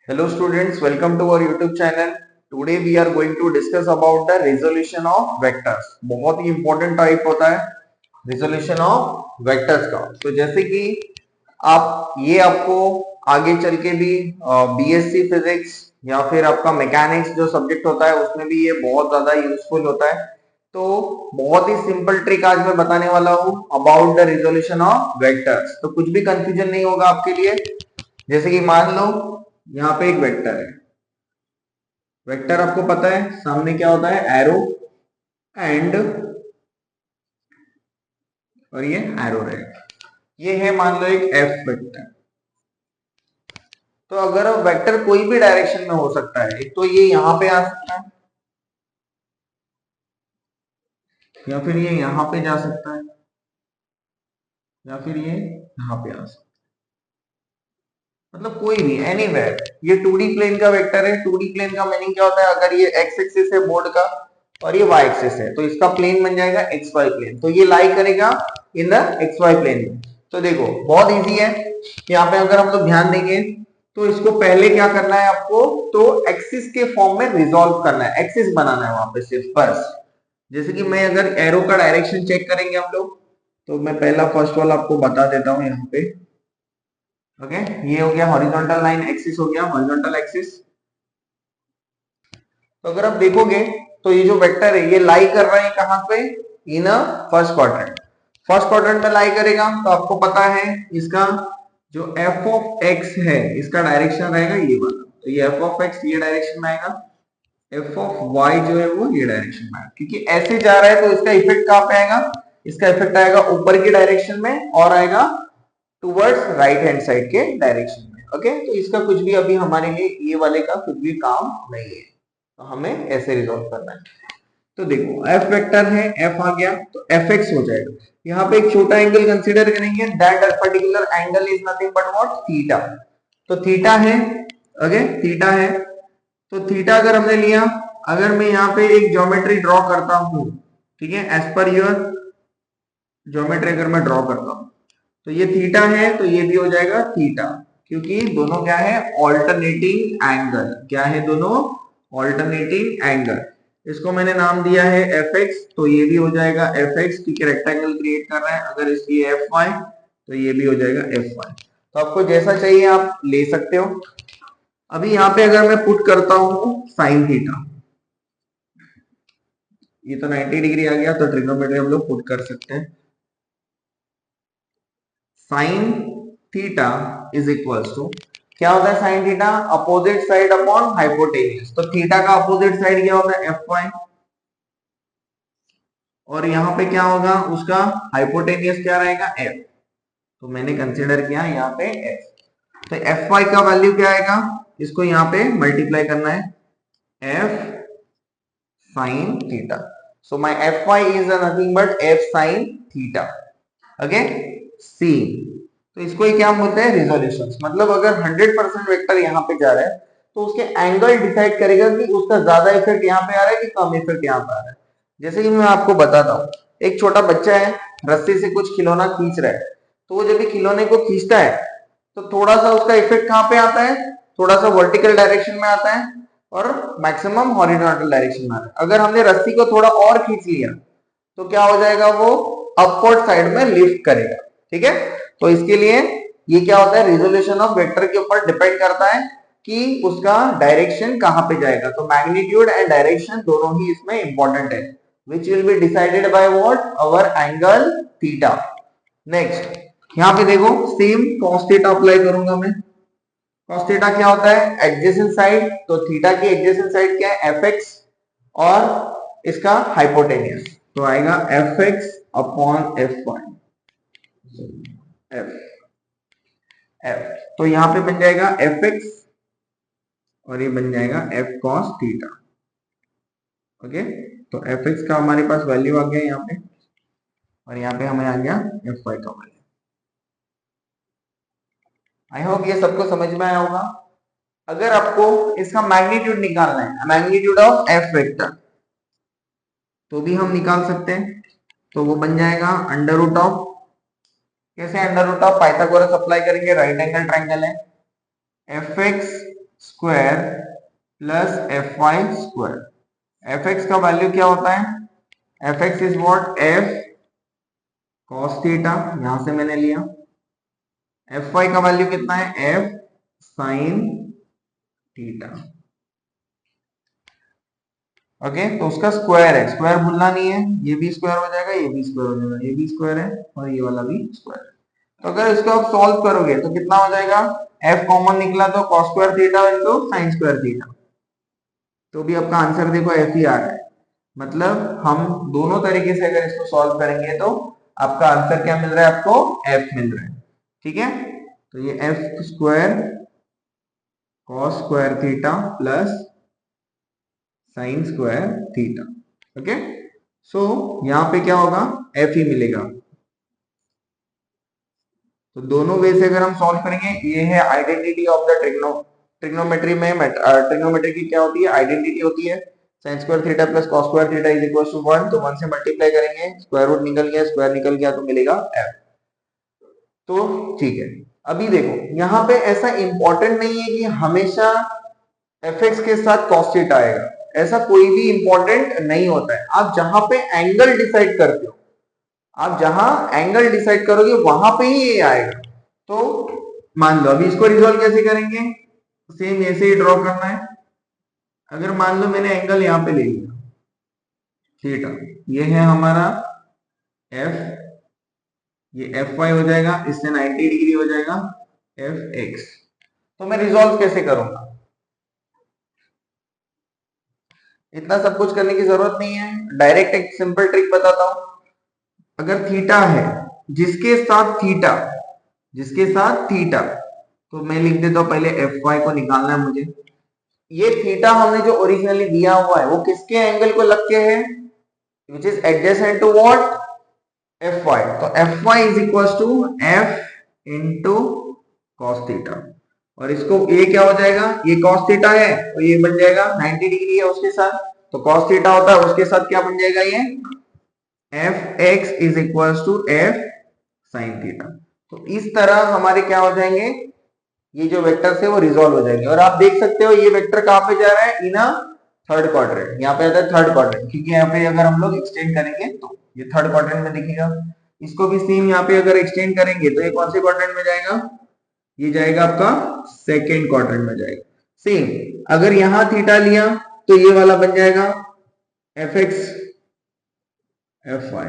Hello students, welcome to our YouTube channel. Today we are going to discuss about the resolution of vectors. बहुत ही important type होता है resolution of vectors का। तो जैसे कि आपको आगे चल के भी बीएससी फिजिक्स या फिर आपका मैकेनिक्स जो सब्जेक्ट होता है उसमें भी ये बहुत ज्यादा यूजफुल होता है। तो बहुत ही सिंपल ट्रिक आज मैं बताने वाला हूँ about the resolution of vectors. तो कुछ भी कंफ्यूजन नहीं होगा आपके लिए। जैसे कि मान लो यहाँ पे एक वेक्टर है। वेक्टर आपको पता है सामने क्या होता है, एरो एंड, और ये एरो रहेगा। ये है मान लो एक एफ वेक्टर। तो अगर वेक्टर कोई भी डायरेक्शन में हो सकता है, एक तो ये यहां पे आ सकता है या फिर ये यहां पे जा सकता है या फिर ये यहां पे आ सकता है, मतलब कोई भी एनीवेयर। ये 2D प्लेन का वेक्टर है। 2D प्लेन का मीनिंग क्या होता है, अगर ये एक्स एक्सिस है बोर्ड का और ये वाई एक्सिस है तो इसका प्लेन बन जाएगा एक्स वाई प्लेन। तो ये लाई करेगा in the X Y plane में। तो देखो बहुत इजी है। यहाँ पे अगर हम लोग ध्यान देंगे तो इसको पहले क्या करना है आपको, तो एक्सिस के फॉर्म में रिजॉल्व करना है, एक्सिस बनाना है वहां पे सिर्फ बस। जैसे कि मैं अगर एरो का डायरेक्शन चेक करेंगे हम लोग, तो मैं पहला फर्स्ट वाला आपको बता देता हूँ यहाँ पे। ओके, ये हो गया हॉरिजॉन्टल लाइन, एक्सिस हो गया हॉरिजॉन्टल एक्सिस। तो अगर आप देखोगे तो ये जो वेक्टर है ये लाई कर रहा है कहां पे, in first quadrant. First quadrant में लाई करेगा तो आपको पता है इसका जो एफ ऑफ एक्स है इसका डायरेक्शन रहेगा ये वाला। तो ये एफ ऑफ एक्स ये डायरेक्शन में आएगा, एफ ऑफ वाई जो है वो ये डायरेक्शन में आएगा। क्योंकि ऐसे जा रहा है तो इसका इफेक्ट कहां पे आएगा, इसका इफेक्ट आएगा ऊपर की डायरेक्शन में और आएगा टुवर्ड्स राइट हैंड साइड के डायरेक्शन में। ओके, तो इसका कुछ भी अभी हमारे लिए ये वाले का कुछ भी काम नहीं है, तो हमें ऐसे रिजॉल्व करना है। तो देखो एफ वेक्टर है, एफ आ गया तो एफ एक्स हो जाएगा। यहाँ पे एक छोटा एंगल कंसीडर करेंगे, that particular angle is nothing but what, theta. तो थीटा है, ओके थीटा है। तो थीटा अगर हमने लिया, अगर मैं यहाँ पे एक ज्योमेट्री ड्रॉ करता हूँ, ठीक है, एज पर योर ज्योमेट्री अगर मैं ड्रॉ करता हूँ तो ये थीटा है तो ये भी हो जाएगा थीटा, क्योंकि दोनों क्या है, ऑल्टरनेटिंग एंगल। क्या है दोनों, ऑल्टरनेटिंग एंगल। इसको मैंने नाम दिया है एफ एक्स, तो ये भी हो जाएगा एफ एक्स, क्योंकि रेक्टेंगल क्रिएट कर रहा है। अगर इसकी एफ वाई तो ये भी हो जाएगा एफ वाई। तो आपको जैसा चाहिए आप ले सकते हो। अभी यहाँ पे अगर मैं पुट करता हूँ साइन थीटा, ये तो 90 डिग्री आ गया, तो ट्रिग्नोमेट्री हम लोग पुट कर सकते हैं। Sine theta is equals to, क्या होता है sine theta, opposite side upon hypotenuse. तो थीटा का अपोजिट साइड क्या होता है, एफ वाई, और यहाँ पे क्या होगा उसका हाइपोटेन्यूज क्या रहेगा, एफ। तो मैंने कंसीडर किया यहाँ पे एफ। तो एफ वाई का वैल्यू क्या आएगा, इसको यहाँ पे मल्टीप्लाई करना है, F sine theta. So my F Y is nothing but F sine theta. Okay, see. तो इसको ही क्या बोलते हैं, रिजोल्यूशन। मतलब अगर 100% वेक्टर यहाँ पे जा रहा है तो उसके एंगल डिसाइड करेगा कि उसका ज्यादा इफेक्ट यहाँ पे आ रहा है कि कम इफेक्ट यहाँ पे आ रहा है। जैसे कि मैं आपको बताता हूँ, एक छोटा बच्चा है, रस्सी से कुछ खिलौना खींच रहा है, तो वो जब भी खिलौने को खींचता है तो थोड़ा सा उसका इफेक्ट कहाँ पे आता है, थोड़ा सा वर्टिकल डायरेक्शन में आता है और मैक्सिमम हॉरिजॉन्टल डायरेक्शन में आता है। अगर हमने रस्सी को थोड़ा और खींच लिया तो क्या हो जाएगा, वो अपवर्ड साइड में लिफ्ट करेगा। ठीक है, तो इसके लिए ये क्या होता है, रिजोल्यूशन ऑफ वेक्टर के ऊपर डिपेंड करता है कि उसका डायरेक्शन कहां पे जाएगा। तो मैग्नीट्यूड एंड डायरेक्शन दोनों ही इसमें इंपॉर्टेंट है, which will be decided by what, hour angle theta. Next यहाँ पे देखो सेम cos थीटा अप्लाई करूंगा मैं। cos थीटा क्या होता है, एडजेसेंट साइड। तो थीटा की एडजेसेंट साइड क्या है, एफ एक्स, और इसका हाइपोटेनियस तो आएगा F X upon F Y, F F. तो यहां पे बन जाएगा एफ एक्स और ये बन जाएगा एफ कॉस थीटा। ओके, तो एफ एक्स का हमारे पास वैल्यू आ गया यहाँ पे, और यहाँ पे हमें आ गया एफ वाई का वैल्यू। आई होप ये सबको समझ में आया होगा। अगर आपको इसका मैग्नीट्यूड निकालना है, मैग्नीट्यूड ऑफ एफ वेक्टर, तो भी हम निकाल सकते हैं। तो वो बन जाएगा अंडर रूट ऑफ, कैसे under root of, Pythagoras apply करेंगे, राइट एंगल ट्राइंगल है, F X square plus F Y square. F X का वैल्यू क्या होता है? F X is what? F cos theta, यहां से मैंने लिया। एफ वाई का वैल्यू कितना है? F sine theta. ओके, तो उसका स्क्वायर है, स्क्वायर भूलना नहीं है। ये भी स्क्वायर हो जाएगा, ये भी स्क्वायर हो जाएगा, ये भी स्क्वायर है और ये वाला भी स्क्वायर है। तो अगर इसको आप सॉल्व करोगे तो कितना हो जाएगा? एफ कॉमन निकला तो cos square theta into sine square theta, तो भी आपका आंसर देखो एफ ही आ रहा है। मतलब हम दोनों तरीके से अगर इसको सॉल्व करेंगे तो आपका आंसर क्या मिल रहा है? आपको एफ मिल रहा है। ठीक है, तो ये F square cos square theta plus sine square theta. Okay, so यहां पे क्या होगा? एफ ही मिलेगा। तो दोनों वे से अगर हम सॉल्व करेंगे, ये है आइडेंटिटी ऑफ द ट्रिग्नोमेट्री में। ट्रिग्नोमेट्री की क्या होती है? आइडेंटिटी होती है sin square theta plus cos square theta is equal to 1। तो 1 से मल्टीप्लाई करेंगे, स्क्वायर रूट निकल गया, स्क्वायर निकल गया तो मिलेगा f। तो ठीक है, अभी देखो यहाँ पे ऐसा इंपॉर्टेंट नहीं है कि हमेशा fx के साथ cos थीटा आएगा, ऐसा कोई भी इंपॉर्टेंट नहीं होता है। आप जहां पे एंगल डिसाइड करते हो, आप जहां एंगल डिसाइड करोगे वहां पे ही ये आएगा। तो मान लो अभी इसको रिजॉल्व कैसे करेंगे? सेम ऐसे ही ड्रॉ करना है। अगर मान लो मैंने एंगल यहां पे ले लिया थीटा, ये है हमारा f, ये एफ वाई हो जाएगा, इससे 90 डिग्री हो जाएगा एफ एक्स। तो मैं रिजॉल्व कैसे करूंगा? इतना सब कुछ करने की जरूरत नहीं है, डायरेक्ट एक सिंपल ट्रिक बताता हूं। अगर थीटा है, जिसके साथ थीटा, जिसके साथ थीटा, तो मैं लिख देता हूं पहले एफ वाई को निकालना है मुझे। ये थीटा हमने जो ओरिजिनली दिया हुआ है वो किसके एंगल को लग के है? Which is adjacent to what? F Y. तो F Y is equal to F into cos theta, और इसको ये क्या हो जाएगा? ये cos थीटा है तो ये बन जाएगा 90 डिग्री है उसके साथ, तो cos थीटा होता है उसके साथ क्या बन जाएगा? ये F X is equal to F sine theta. तो इस तरह हमारे क्या हो जाएंगे? ये जो वेक्टर्स है वो रिजॉल्व हो जाएंगे। और आप देख सकते हो ये वेक्टर कहां पे जा रहा है? In third quadrant. यहाँ पे आता है थर्ड क्वाड्रेंट, क्योंकि यहाँ पे अगर हम लोग एक्सटेंड करेंगे तो ये थर्ड क्वाड्रेंट में दिखेगा। इसको भी सेम यहाँ पे अगर एक्सटेंड करेंगे तो ये कौन से क्वाड्रेंट में जाएगा? ये जाएगा आपका सेकेंड क्वाड्रेंट में जाएगा। सेम अगर यहां थीटा लिया तो ये वाला बन जाएगा एफ एक्स एफ वाई।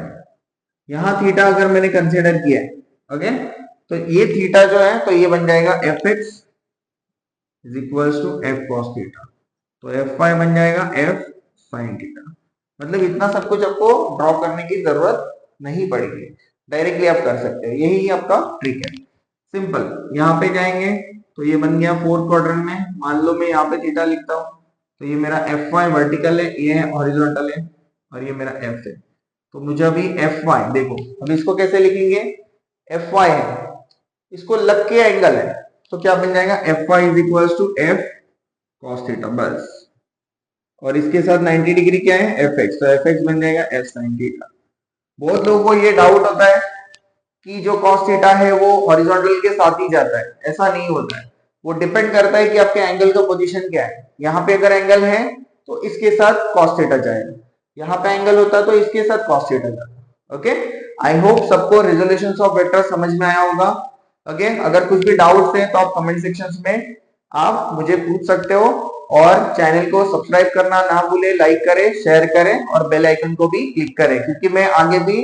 यहां थीटा अगर मैंने कंसिडर किया है, ओके, तो ये थीटा जो है तो ये बन जाएगा F X is equal to F cos theta, तो एफ वाई बन जाएगा एफ साइन थीटा। मतलब इतना सब कुछ आपको ड्रॉ करने की जरूरत नहीं पड़ेगी, डायरेक्टली आप कर सकते हो। यही आपका ट्रिक है, सिंपल। यहाँ पे जाएंगे तो ये बन गया फोर्थ क्वाड्रेंट में। मान लो मैं यहाँ पे थीटा लिखता हूँ, तो ये मेरा एफ वाई वर्टिकल है, ये है हॉरिजॉन्टल है, और ये मेरा एफ है। तो मुझे अभी एफ वाई देखो, अभी इसको कैसे लिखेंगे? एफ वाई है, इसको लग के एंगल है, तो क्या बन जाएगा? F Y is equal to F cos theta बस, और इसके साथ 90 डिग्री क्या है? एफ एक्स, तो एफ एक्स बन जाएगा एफ साइन थीटा। बहुत लोगों को ये डाउट होता है कि जो cos थीटा है वो हॉरिजॉन्टल के साथ ही जाता है, ऐसा नहीं होता है। वो डिपेंड करता है कि आपके एंगल का पोजीशन क्या है। यहाँ पे अगर एंगल है तो इसके साथ cos थीटा जाएगा, यहाँ पे एंगल होता है तो इसके साथ cos थीटा जाएगा। ओके, आई होप सबको रिजोल्यूशंस ऑफ वेक्टर समझ में आया होगा। ओके, अगर कुछ भी डाउट्स है तो आप कमेंट सेक्शंस में आप मुझे पूछ सकते हो, और चैनल को सब्सक्राइब करना ना भूले, लाइक करें, शेयर करें और बेल आइकन को भी क्लिक करें, क्योंकि मैं आगे भी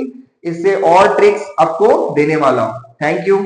इससे और ट्रिक्स आपको देने वाला हूं। Thank you.